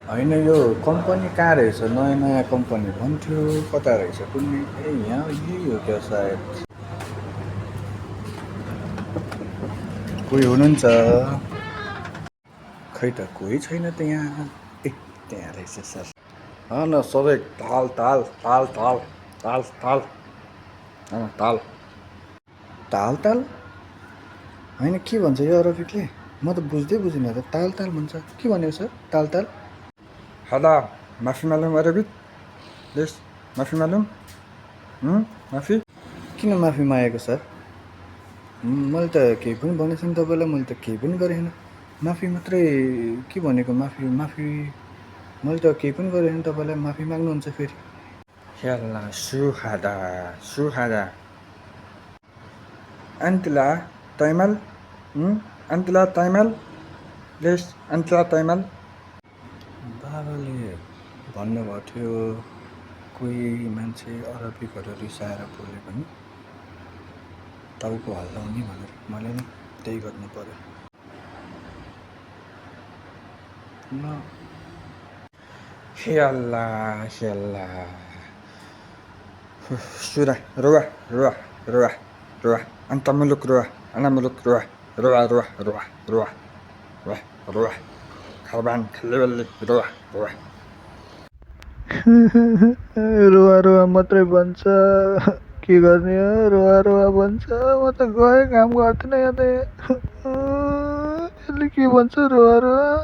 होइन यो कम्पनी कहाँ रहेछ? नयाँ नयाँ कम्पनी भन्थ्यो, कता रहेछ कुन्नी? ए यहाँ यही हो क्या सायद? कोही हुनुहुन्छ? खै त कोही छैन त यहाँ। ए त्यहाँ रहेछ सर। न सबै ताल ताल ताल ताल ताल ताल ताल ताल ताल होइन के भन्छ यो अरबिकले? म त बुझिनँ त। ताल ताल भन्छ के भन्यो सर? ताल ताल हला माफी मालुम अरबिक प्लिज माफी मालुम माफी किन माफी मागेको सर? मैले त केही पनि भनेको छैन तपाईँलाई। मैले त केही पनि गरेको छैन। माफी मात्रै के भनेको? माफी माफी मैले त केही पनि गरेको छैन तपाईँलाई। माफी माग्नुहुन्छ फेरि? यल्ला सुहादा अन्तिला तैमल अन्तिला तैमल प्लिज अन्तिला तैमल। बाबाले भन्नुभएको थियो कोही मान्छे अरबिकहरू रिसाएर बोल्यो भने टाउको हल्लाउने भनेर। मैले नि त्यही गर्नु पर्यो। यल्ला सुरा रुवा रुवा रुवा रुवा अन्त मुलुक रुवा अना मुलुक रुवा रुवा रुवा रुवा रुवा रुवा रुवा खरबान खल्लीबल्ली रुवा रुवा रुवा रुवा मात्रै भन्छ। के गर्ने हो? रुवा रुवा भन्छ। म त गएँ काम गर्दिनँ यहाँ त। यसले के भन्छ रुवा रुवा?